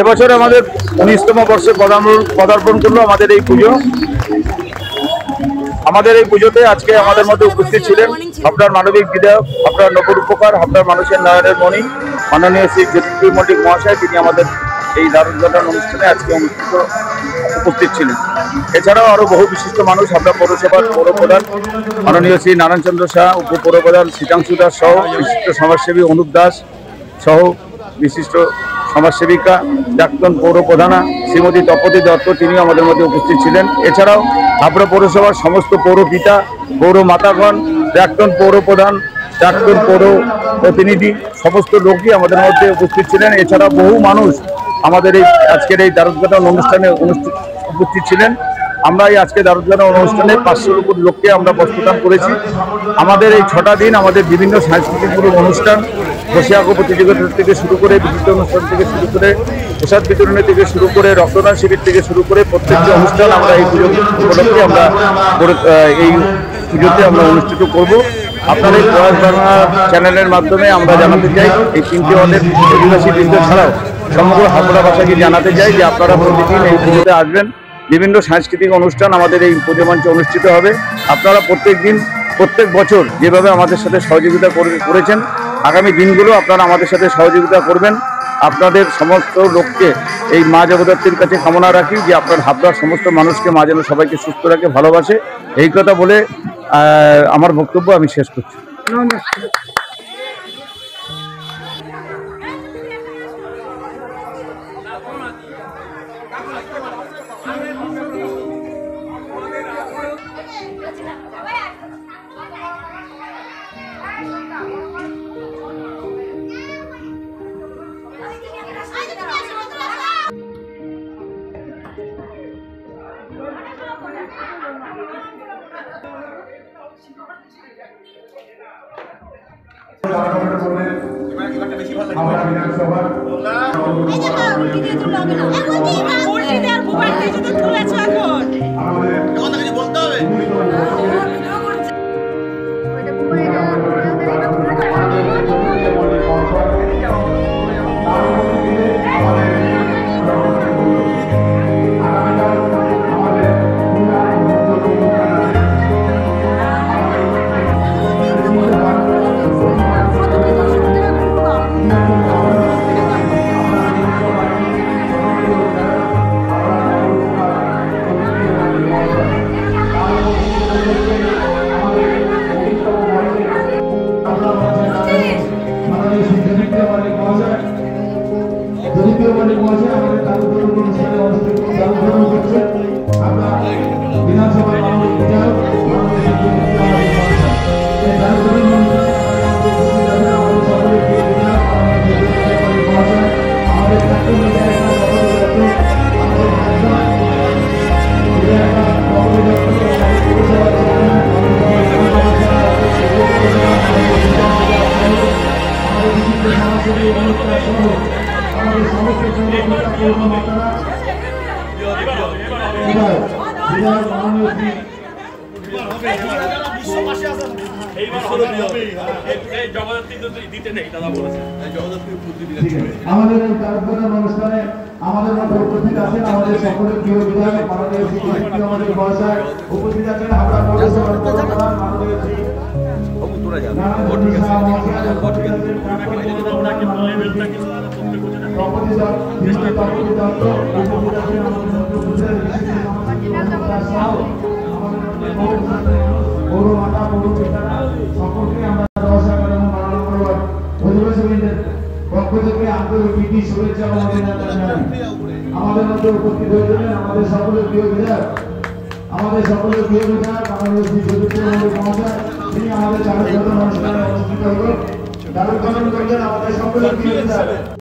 এবছর আমাদের 19তম বর্ষে পদার্পণ করলো আমাদের এই পুজো। আমাদের এই পুজোতে আজকে আমাদের মধ্যে উপস্থিত ছিলেন হাবড়ার মানবিক বিধায়ক, হাবড়ার নবরূপকার, হাবড়ার মানুষের নয়নের মণি মাননীয় শ্রী জ্যোতিপ্রিয় মল্লিক মহাশয়। তিনি আমাদের এই দারুণঘাটন অনুষ্ঠানে আজকে উপস্থিত ছিলেন। এছাড়াও আরো বহু বিশিষ্ট মানুষ, হাবড়া পৌরসভার পৌরপ্রধান মাননীয় শ্রী নারায়ণচন্দ্র শাহ, উপপৌরপ্রধান শীতাংশু দাস সহ বিশিষ্ট সমাজসেবী অনুপ দাস সহ বিশিষ্ট সমাজসেবিকা প্রাক্তন পৌরপ্রধানা শ্রীমতী তপতী দত্ত, তিনিও আমাদের মধ্যে উপস্থিত ছিলেন। এছাড়াও হাবড়া পৌরসভার সমস্ত পৌরপিতা, পৌর মাতাগণ, প্রাক্তন পৌরপ্রধান, প্রাক্তন পৌর প্রতিনিধি, সমস্ত লোকই আমাদের মধ্যে উপস্থিত ছিলেন। এছাড়া বহু মানুষ আমাদের এই আজকের এই দারুণঘাটন অনুষ্ঠানে উপস্থিত ছিলেন। আমরা এই আজকে দারুণঘাটন অনুষ্ঠানে 500-র উপর লোককে আমরা বস্ত্রদান করেছি। আমাদের এই 6টা দিন আমাদের বিভিন্ন সাংস্কৃতিক অনুষ্ঠান, বসে আঁকো প্রতিযোগিতা থেকে শুরু করে বিচিত্র অনুষ্ঠান থেকে শুরু করে প্রসাদ বিতরণী থেকে শুরু করে রক্তদান শিবির থেকে শুরু করে প্রত্যেকটি অনুষ্ঠান আমরা এই পুজো উপলক্ষে আমরা এই পুজোতে আমরা অনুষ্ঠিত করব। আপনার এই প্রয়াস বাংলা চ্যানেলের মাধ্যমে আমরা জানাতে চাই, এই 3টে ওয়ার্ডের অধিবাসী বৃন্দ ছাড়াও সমগ্র হাবড়াবাসীকে জানাতে চাই যে আপনারা প্রতিদিন এই পুজোতে আসবেন। বিভিন্ন সাংস্কৃতিক অনুষ্ঠান আমাদের এই পুজো মঞ্চে অনুষ্ঠিত হবে। আপনারা প্রত্যেক বছর যেভাবে আমাদের সাথে সহযোগিতা করেছেন, আগামী দিনগুলো আপনারা আমাদের সাথে সহযোগিতা করবেন। আপনাদের সমস্ত লোককে এই মা জগদ্ধাত্রীর কাছে কামনা রাখি যে আপনার হাবড়ার সমস্ত মানুষকে মা যেন সবাইকে সুস্থ রাখে, ভালোবাসে। এই কথা বলে আমার বক্তব্য আমি শেষ করছি। আমাদের এই দারুণঘাটন অনুষ্ঠানে আমাদের মধ্যে উপস্থিত আছেন আমাদের সকলের প্রিয় বিধায়ক মাননীয় শ্রী জ্যোতিপ্রিয় মল্লিক মহাশয়, উপস্থিত আছেন হাবড়া পৌরসভার পৌরপ্রধান মাননীয় শ্রী শুভেচ্ছা আমাদের মধ্যে উপস্থিত হয়েছিলেন আমাদের সকলের প্রিয় বিধায়ক মাননীয় শ্রী জ্যোতিপ্রিয় মল্লিক মহাশয়। তিনি আমাদের দারুণঘাটন অনুষ্ঠানে অনুষ্ঠিত হল। দারুণঘাটন করলেন আমাদের সকলের প্রিয় বিধায়ক।